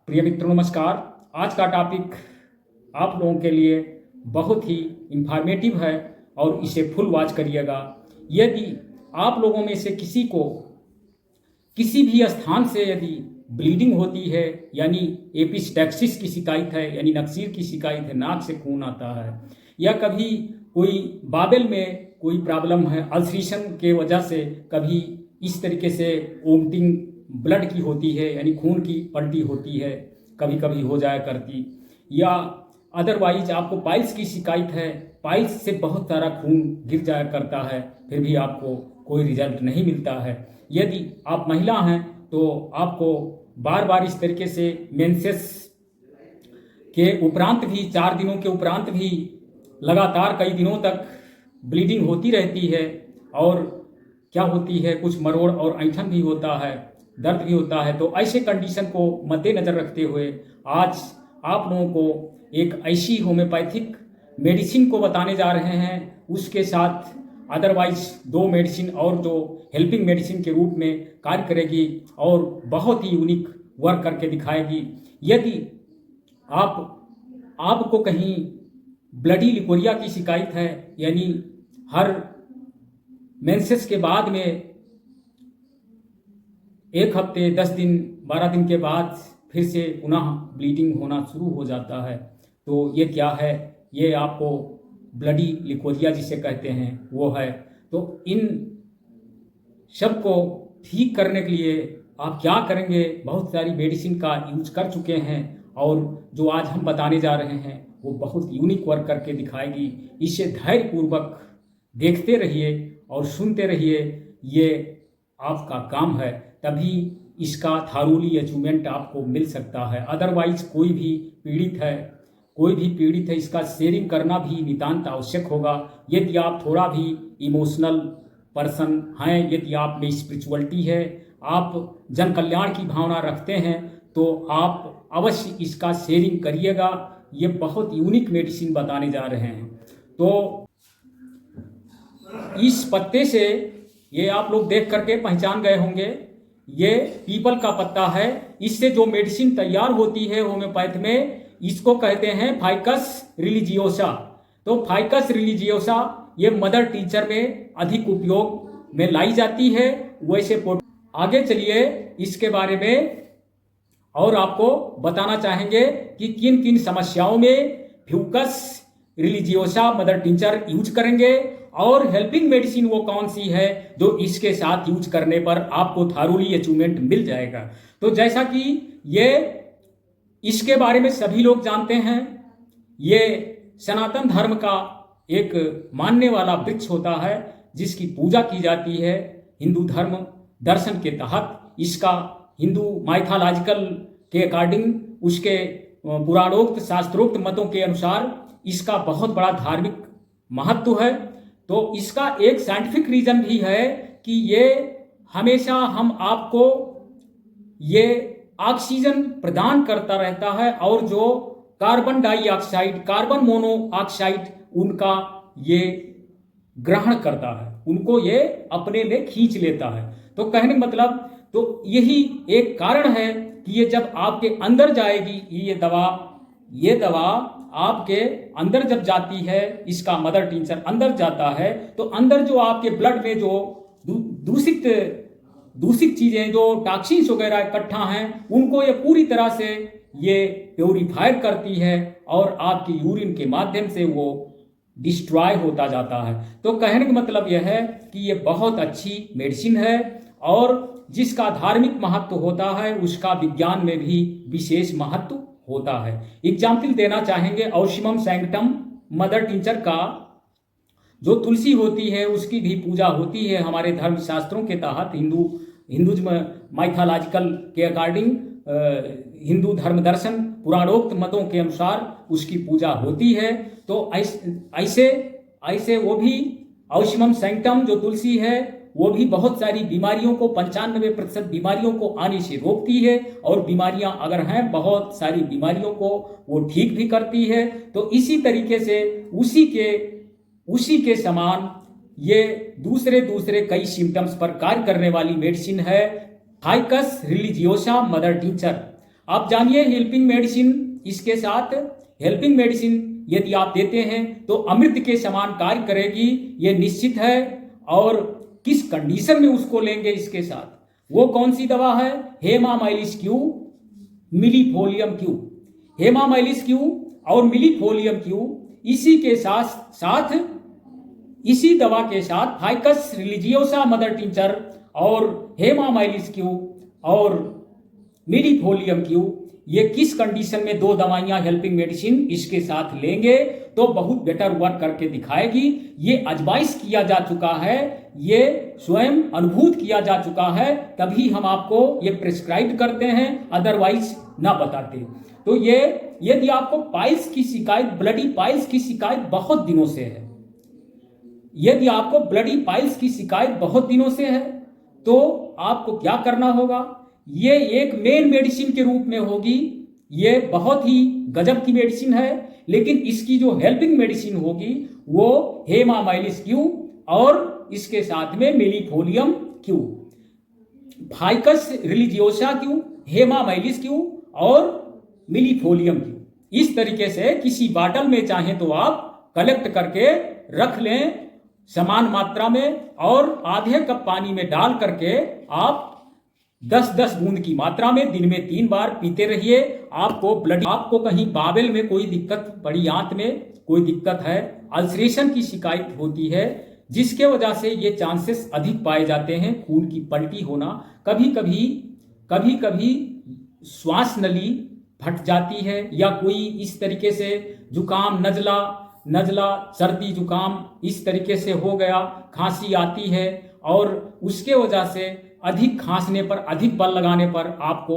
प्रिय मित्रों नमस्कार। आज का टॉपिक आप लोगों के लिए बहुत ही इंफॉर्मेटिव है और इसे फुल वॉच करिएगा। यदि आप लोगों में से किसी को किसी भी स्थान से यदि ब्लीडिंग होती है, यानी एपिस्टैक्सिस की शिकायत है, यानी नक्सीर की शिकायत है, नाक से खून आता है, या कभी कोई बाबेल में कोई प्रॉब्लम है, अल्सरेशन के वजह से कभी इस तरीके से वोमिटिंग ब्लड की होती है, यानी खून की पलटी होती है, कभी कभी हो जाया करती, या अदरवाइज आपको पाइल्स की शिकायत है, पाइल्स से बहुत सारा खून गिर जाया करता है, फिर भी आपको कोई रिजल्ट नहीं मिलता है। यदि आप महिला हैं तो आपको बार बार इस तरीके से मेंसेस के उपरांत भी 4 दिनों के उपरांत भी लगातार कई दिनों तक ब्लीडिंग होती रहती है, और क्या होती है, कुछ मरोड़ और ऐंठन भी होता है, दर्द भी होता है। तो ऐसे कंडीशन को मद्देनज़र रखते हुए आज आप लोगों को एक ऐसी होम्योपैथिक मेडिसिन को बताने जा रहे हैं, उसके साथ अदरवाइज 2 मेडिसिन और जो हेल्पिंग मेडिसिन के रूप में कार्य करेगी और बहुत ही यूनिक वर्क करके दिखाएगी। यदि आपको कहीं ब्लडी लिकोरिया की शिकायत है, यानी हर मेंसेस के बाद में 1 हफ्ते 10 दिन 12 दिन के बाद फिर से पुनः ब्लीडिंग होना शुरू हो जाता है, तो ये क्या है? ये आपको ब्लडी लिकोरिया जिसे कहते हैं वो है। तो इन सब को ठीक करने के लिए आप क्या करेंगे? बहुत सारी मेडिसिन का यूज कर चुके हैं, और जो आज हम बताने जा रहे हैं वो बहुत यूनिक वर्क करके दिखाएगी। इसे धैर्यपूर्वक देखते रहिए और सुनते रहिए, ये आपका काम है, तभी इसका थारूली अचीवमेंट आपको मिल सकता है। अदरवाइज कोई भी पीड़ित है इसका शेयरिंग करना भी नितांत आवश्यक होगा। यदि आप थोड़ा भी इमोशनल पर्सन हैं, यदि आप में स्पिरिचुअलिटी है, आप जन कल्याण की भावना रखते हैं, तो आप अवश्य इसका शेयरिंग करिएगा। ये बहुत यूनिक मेडिसिन बताने जा रहे हैं। तो इस पत्ते से, ये आप लोग देख करके पहचान गए होंगे, ये पीपल का पत्ता है। इससे जो मेडिसिन तैयार होती है होम्योपैथ में, इसको कहते हैं फाइकस रिलीजियोसा। तो फाइकस रिलीजियोसा ये मदर टीचर में अधिक उपयोग में लाई जाती है। वैसे आगे चलिए इसके बारे में और आपको बताना चाहेंगे कि किन किन समस्याओं में Fucus religiosa mother teacher use करेंगे, और हेल्पिंग मेडिसिन वो कौन सी है जो इसके साथ यूज करने पर आपको थारूली अचीवमेंट मिल जाएगा। तो जैसा कि ये इसके बारे में सभी लोग जानते हैं, ये सनातन धर्म का एक मानने वाला वृक्ष होता है जिसकी पूजा की जाती है हिंदू धर्म दर्शन के तहत। इसका हिंदू माइथोलॉजिकल के अकॉर्डिंग, उसके पुराणोक्त शास्त्रोक्त मतों के अनुसार इसका बहुत बड़ा धार्मिक महत्व है। तो इसका एक साइंटिफिक रीजन भी है कि ये हमेशा हम आपको ये ऑक्सीजन प्रदान करता रहता है, और जो कार्बन डाइऑक्साइड, कार्बन मोनोऑक्साइड उनका ये ग्रहण करता है, उनको ये अपने में खींच लेता है। तो कहने का मतलब, तो यही एक कारण है कि ये जब आपके अंदर जाएगी, ये दवा आपके अंदर जब जाती है, इसका मदर टिंचर अंदर जाता है, तो अंदर जो आपके ब्लड में जो दूषित चीजें, जो टॉक्सिन्स वगैरह इकट्ठा हैं, उनको ये पूरी तरह से ये प्योरीफायर करती है, और आपकी यूरिन के माध्यम से वो डिस्ट्रॉय होता जाता है। तो कहने का मतलब यह है कि ये बहुत अच्छी मेडिसिन है, और जिसका धार्मिक महत्व होता है उसका विज्ञान में भी विशेष महत्व होता है। एग्जाम्पल देना चाहेंगे, ऑसिमम सैंक्टम मदर टिंचर का जो तुलसी होती है उसकी भी पूजा होती है हमारे धर्म शास्त्रों के तहत। हिंदुज्म माइथोलॉजिकल के अकॉर्डिंग, हिंदू धर्म दर्शन पुराणोक्त मतों के अनुसार उसकी पूजा होती है। तो ऐसे वो भी ऑसिमम सैंक्टम जो तुलसी है वो भी बहुत सारी बीमारियों को, 95% बीमारियों को आने से रोकती है, और बीमारियां अगर हैं, बहुत सारी बीमारियों को वो ठीक भी करती है। तो इसी तरीके से उसी के समान ये दूसरे कई सिम्टम्स पर कार्य करने वाली मेडिसिन है फाइकस रिलीजियोसा मदर टिंचर। आप जानिए हेल्पिंग मेडिसिन, इसके साथ हेल्पिंग मेडिसिन यदि आप देते हैं तो अमृत के समान कार्य करेगी, ये निश्चित है। और किस कंडीशन में उसको लेंगे इसके साथ, वो कौन सी दवा है? हेमामाइलिस Q, millefolium Q. Hamamelis Q और मिलीफोलियम क्यू, इसी के साथ साथ इसी दवा के साथ फाइकस रिलीजियोसा मदर टिंचर और हेमामाइलिस क्यू और मिलीफोलियम क्यू, ये किस कंडीशन में दो दवाइयां हेल्पिंग मेडिसिन इसके साथ लेंगे तो बहुत बेटर वर्क करके दिखाएगी। ये अजमाइश किया जा चुका है, ये स्वयं अनुभूत किया जा चुका है, तभी हम आपको ये प्रिस्क्राइब करते हैं, अदरवाइज ना बताते। तो ये यदि आपको पाइल्स की शिकायत, ब्लडी पाइल्स की शिकायत बहुत दिनों से है, यदि आपको ब्लडी पाइल्स की शिकायत बहुत दिनों से है तो आपको क्या करना होगा? ये एक मेन मेडिसिन के रूप में होगी, ये बहुत ही गजब की मेडिसिन है, लेकिन इसकी जो हेल्पिंग मेडिसिन होगी वो हेमामाइलिस क्यू और इसके साथ में millefolium Q, ficus religiosa Q, hamamelis Q और मिलीफोलियम क्यू। इस तरीके से किसी बॉटल में चाहे तो आप कलेक्ट करके रख लें समान मात्रा में, और आधे कप पानी में डाल करके आप 10-10 बूंद की मात्रा में दिन में 3 बार पीते रहिए। आपको कहीं बावेल में कोई दिक्कत, बड़ी आंत में कोई दिक्कत है, अल्सरेशन की शिकायत होती है, जिसके वजह से ये चांसेस अधिक पाए जाते हैं खून की पलटी होना, कभी कभी श्वास नली फट जाती है, या कोई इस तरीके से जुकाम, नजला सर्दी जुकाम इस तरीके से हो गया, खांसी आती है, और उसके वजह से अधिक खांसने पर, अधिक बल लगाने पर आपको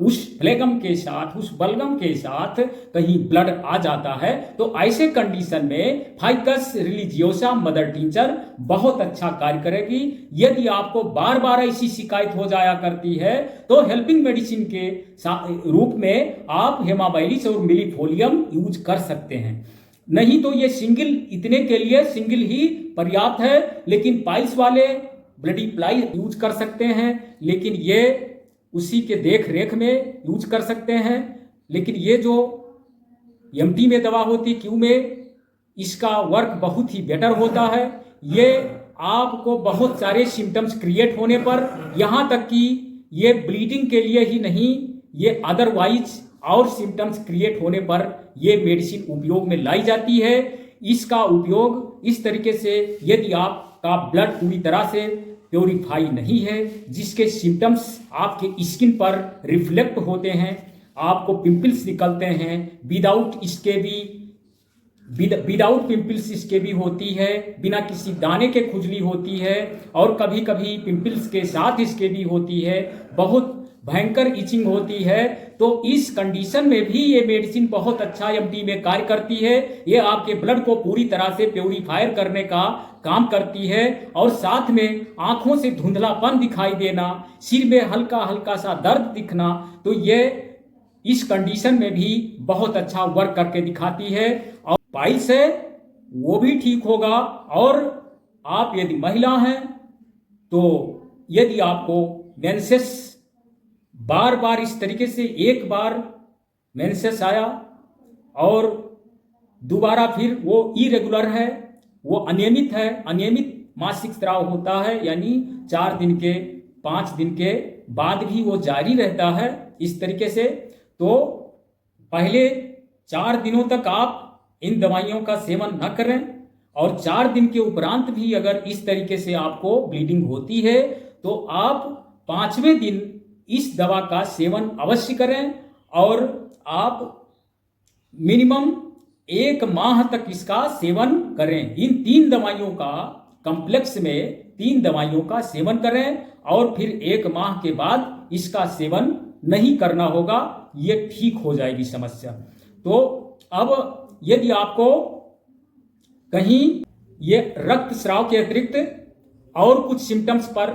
उस फ्लेगम के साथ, उस बलगम के साथ कहीं ब्लड आ जाता है। तो ऐसे कंडीशन में फाइकस रिलीजियोसा मदर टिंचर बहुत अच्छा कार्य करेगी। यदि आपको बार बार ऐसी शिकायत हो जाया करती है तो हेल्पिंग मेडिसिन के रूप में आप हेमामाइलिस और मिलीफोलियम यूज कर सकते हैं। नहीं तो ये सिंगल, इतने के लिए सिंगल ही पर्याप्त है, लेकिन पाइल्स वाले ब्लडी प्लाई यूज कर सकते हैं, लेकिन ये उसी के देख रेख में यूज कर सकते हैं। लेकिन ये जो एमटी में दवा होती, क्यू में, इसका वर्क बहुत ही बेटर होता है। ये आपको बहुत सारे सिम्टम्स क्रिएट होने पर, यहाँ तक कि ये ब्लीडिंग के लिए ही नहीं, ये अदरवाइज और सिम्टम्स क्रिएट होने पर ये मेडिसिन उपयोग में लाई जाती है। इसका उपयोग इस तरीके से, यदि आपका ब्लड पूरी तरह से प्योरीफाई नहीं है, जिसके सिम्टम्स आपके स्किन पर रिफ्लेक्ट होते हैं, आपको पिंपल्स निकलते हैं, विदाउट पिंपल्स इसके भी होती है, बिना किसी दाने के खुजली होती है, और कभी कभी पिंपल्स के साथ इसके भी होती है, बहुत भयंकर इचिंग होती है, तो इस कंडीशन में भी ये मेडिसिन बहुत अच्छा एमटी में कार्य करती है। ये आपके ब्लड को पूरी तरह से प्योरीफायर करने का काम करती है, और साथ में आंखों से धुंधलापन दिखाई देना, सिर में हल्का हल्का सा दर्द दिखना, तो ये इस कंडीशन में भी बहुत अच्छा वर्क करके दिखाती है। और पाइल्स है वो भी ठीक होगा। और आप यदि महिला हैं तो यदि आपको मेंसेस बार बार इस तरीके से, एक बार मेंसेस आया और दोबारा फिर वो इरेगुलर है, वो अनियमित है, अनियमित मासिक स्राव होता है, यानी 4 दिन के 5 दिन के बाद भी वो जारी रहता है इस तरीके से, तो पहले 4 दिनों तक आप इन दवाइयों का सेवन न करें, और 4 दिन के उपरांत भी अगर इस तरीके से आपको ब्लीडिंग होती है तो आप 5वें दिन इस दवा का सेवन अवश्य करें, और आप मिनिमम 1 माह तक इसका सेवन करें। इन 3 दवाइयों का कॉम्प्लेक्स में 3 दवाइयों का सेवन करें, और फिर 1 माह के बाद इसका सेवन नहीं करना होगा, ये ठीक हो जाएगी समस्या। तो अब यदि आपको कहीं ये रक्त स्राव के अतिरिक्त और कुछ सिम्टम्स पर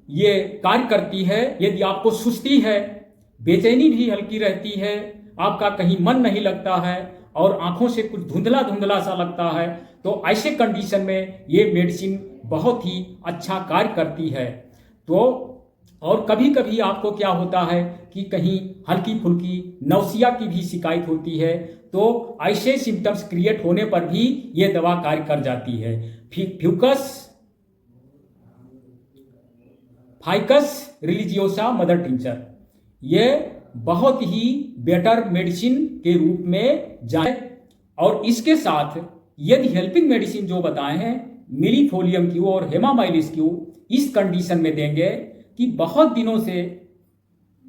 ये कार्य करती है, यदि आपको सुस्ती है, बेचैनी भी हल्की रहती है, आपका कहीं मन नहीं लगता है, और आंखों से कुछ धुंधला धुंधला सा लगता है, तो ऐसे कंडीशन में ये मेडिसिन बहुत ही अच्छा कार्य करती है। तो और कभी कभी आपको क्या होता है कि कहीं हल्की फुल्की नौसिया की भी शिकायत होती है, तो ऐसे सिम्टम्स क्रिएट होने पर भी ये दवा कार्य कर जाती है। फाइकस रिलीजियोसा मदर टिंचर, ये बहुत ही बेटर मेडिसिन के रूप में जाए। और इसके साथ यदि हेल्पिंग मेडिसिन जो बताए हैं मिलीफोलियम क्यू और हेमामाइलिस क्यू इस कंडीशन में देंगे कि बहुत दिनों से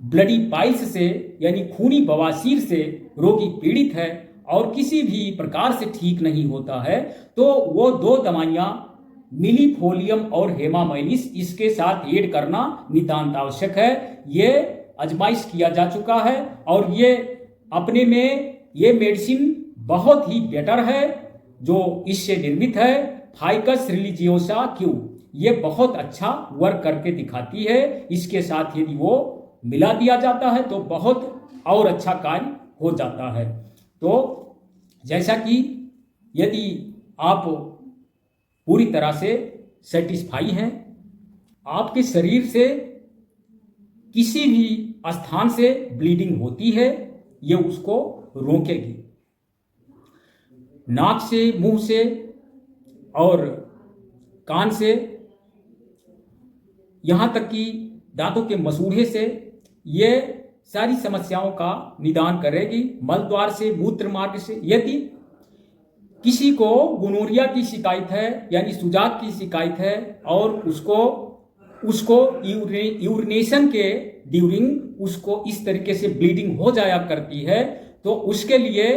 ब्लडी पाइल्स से यानी खूनी बवासीर से रोगी पीड़ित है और किसी भी प्रकार से ठीक नहीं होता है, तो वो 2 दवाइयां मिलीफोलियम और हेमामाइलिस इसके साथ ऐड करना नितांत आवश्यक है। ये आजमाइश किया जा चुका है और ये अपने में ये मेडिसिन बहुत ही बेटर है जो इससे निर्मित है। फाइकस रिलीजियोसा क्यू ये बहुत अच्छा वर्क करके दिखाती है। इसके साथ यदि वो मिला दिया जाता है तो बहुत और अच्छा कार्य हो जाता है। तो जैसा कि यदि आप पूरी तरह से सेटिस्फाई हैं, आपके शरीर से किसी भी स्थान से ब्लीडिंग होती है, ये उसको रोकेगी। नाक से, मुंह से और कान से, यहां तक कि दांतों के मसूड़े से ये सारी समस्याओं का निदान करेगी। मलद्वार से, मूत्र मार्ग से। यदि किसी को गोनोरिया की शिकायत है यानी सुजाक की शिकायत है और उसको यूरिनेशन के ड्यूरिंग उसको इस तरीके से ब्लीडिंग हो जाया करती है, तो उसके लिए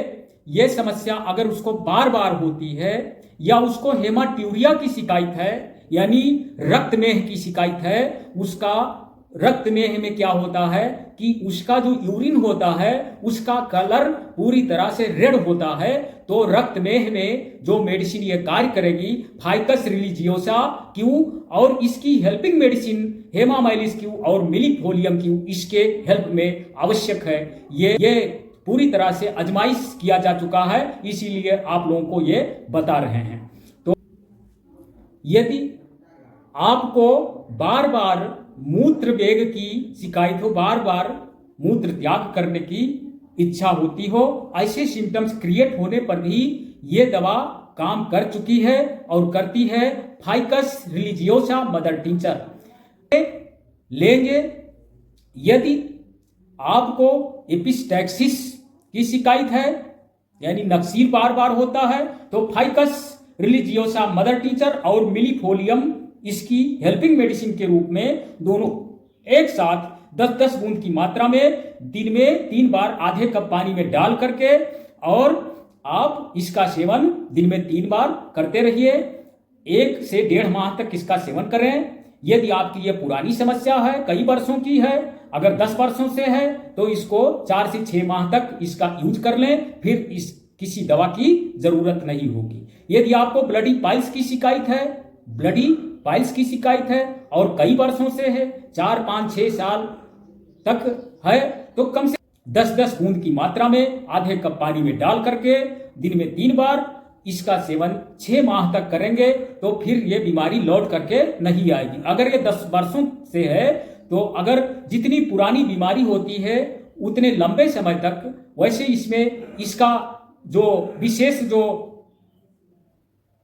यह समस्या अगर उसको बार बार होती है या उसको हेमाट्यूरिया की शिकायत है यानी रक्तमेह की शिकायत है, उसका रक्तमेह में क्या होता है कि उसका जो यूरिन होता है उसका कलर पूरी तरह से रेड होता है, तो रक्तमेह में जो मेडिसिन ये कार्य करेगी फाइकस रिलीजियोसा क्यू और इसकी हेल्पिंग मेडिसिन हेमामाइलिस क्यू और मिलीफोलियम क्यू इसके हेल्प में आवश्यक है। ये पूरी तरह से आजमाइश किया जा चुका है, इसीलिए आप लोगों को ये बता रहे हैं। तो यदि आपको बार बार मूत्र वेग की शिकायत हो, बार बार मूत्र त्याग करने की इच्छा होती हो, ऐसे सिम्टम्स क्रिएट होने पर भी ये दवा काम कर चुकी है और करती है फाइकस रिलीजियोसा मदर टिंचर लेंगे। यदि आपको एपिस्टैक्सिस की शिकायत है यानी नक्सीर बार बार होता है, तो फाइकस रिलीजियोसा मदर टिंचर और मिलीफोलियम इसकी हेल्पिंग मेडिसिन के रूप में दोनों एक साथ 10-10 बूंद की मात्रा में दिन में 3 बार आधे कप पानी में डाल करके और आप इसका सेवन दिन में 3 बार करते रहिए। 1 से 1.5 माह तक इसका सेवन करें। यदि आपकी ये पुरानी समस्या है, कई वर्षों की है, अगर 10 वर्षों से है तो इसको 4 से 6 माह तक इसका यूज कर लें, फिर किसी दवा की जरूरत नहीं होगी। यदि आपको ब्लडी पाइल्स की शिकायत है, ब्लडी पाइल्स की शिकायत है और कई वर्षों से है, 4, 5, 6 साल तक है, तो कम से 10-10 बूंद की मात्रा में आधे कप पानी में डाल करके दिन में 3 बार इसका सेवन 6 माह तक करेंगे तो फिर ये बीमारी लौट करके नहीं आएगी। अगर ये 10 वर्षों से है तो अगर जितनी पुरानी बीमारी होती है उतने लंबे समय तक, वैसे इसमें इसका जो विशेष जो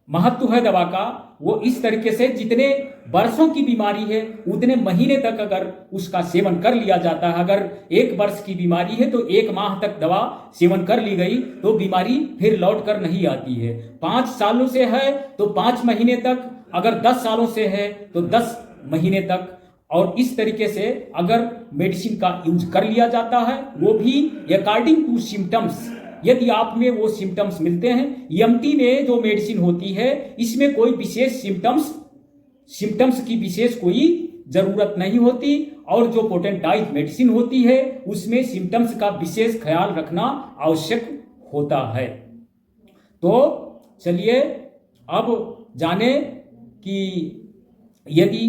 महत्व है दवा का वो इस तरीके से जितने वर्षों की बीमारी है उतने महीने तक अगर उसका सेवन कर लिया जाता है। अगर 1 वर्ष की बीमारी है तो 1 माह तक दवा सेवन कर ली गई तो बीमारी फिर लौट कर नहीं आती है। 5 सालों से है तो 5 महीने तक, अगर 10 सालों से है तो 10 महीने तक, और इस तरीके से अगर मेडिसिन का यूज कर लिया जाता है वो भी अकॉर्डिंग टू सिम्टम्स। यदि आप में वो सिम्टम्स मिलते हैं, ईएमटी में जो मेडिसिन होती है इसमें कोई विशेष सिम्टम्स की विशेष कोई जरूरत नहीं होती, और जो पोटेंटाइज मेडिसिन होती है उसमें सिम्टम्स का विशेष ख्याल रखना आवश्यक होता है। तो चलिए अब जाने कि यदि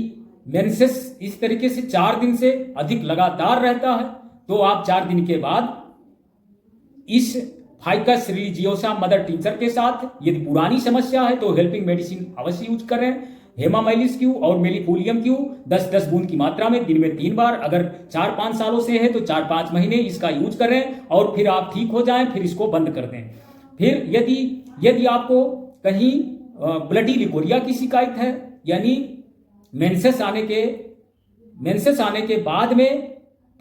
मेंसेस इस तरीके से 4 दिन से अधिक लगातार रहता है तो आप 4 दिन के बाद इस फाइकस रिलीजियोसा मदर टिंचर के साथ, यदि पुरानी समस्या है तो हेल्पिंग मेडिसिन अवश्य यूज करें। हेमामाइलिस क्यू और मेलिफोलियम क्यू 10-10 बूंद की मात्रा में दिन में 3 बार, अगर 4-5 सालों से है तो 4-5 महीने इसका यूज करें और फिर आप ठीक हो जाएं, फिर इसको बंद कर दें। फिर यदि आपको कहीं ब्लडी लिकोरिया की शिकायत है, यानी मेंसेस आने के बाद में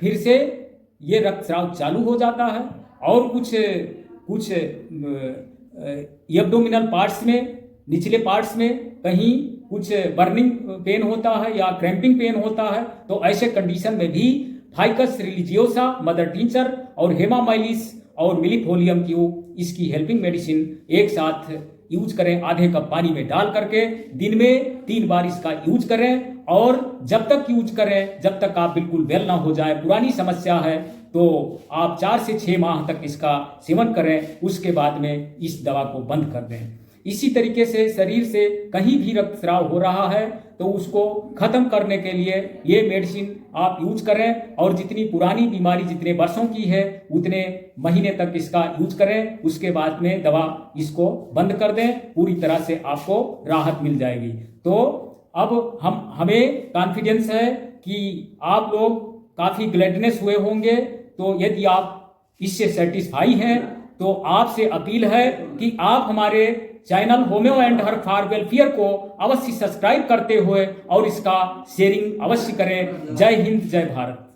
फिर से ये रक्तस्राव चालू हो जाता है और कुछ एब्डोमिनल पार्ट्स में, निचले पार्ट्स में कहीं कुछ बर्निंग पेन होता है या क्रैम्पिंग पेन होता है, तो ऐसे कंडीशन में भी फाइकस रिलीजियोसा मदर टिंचर और हेमामाइलिस और मिलीफोलियम क्यू इसकी हेल्पिंग मेडिसिन एक साथ यूज करें, आधे कप पानी में डाल करके दिन में 3 बार इसका यूज करें। और जब तक यूज करें, जब तक आप बिल्कुल वेल ना हो जाए, पुरानी समस्या है तो आप 4 से 6 माह तक इसका सेवन करें, उसके बाद में इस दवा को बंद कर दें। इसी तरीके से शरीर से कहीं भी रक्तस्राव हो रहा है तो उसको खत्म करने के लिए ये मेडिसिन आप यूज करें, और जितनी पुरानी बीमारी जितने वर्षों की है उतने महीने तक इसका यूज करें, उसके बाद में दवा इसको बंद कर दें, पूरी तरह से आपको राहत मिल जाएगी। तो अब हमें कॉन्फिडेंस है कि आप लोग काफ़ी ग्लैडनेस हुए होंगे। तो यदि आप इससे सेटिस्फाई हैं तो आपसे अपील है कि आप हमारे channel homeo and herb for welfare को अवश्य सब्सक्राइब करते हुए और इसका शेयरिंग अवश्य करें। जय हिंद, जय भारत।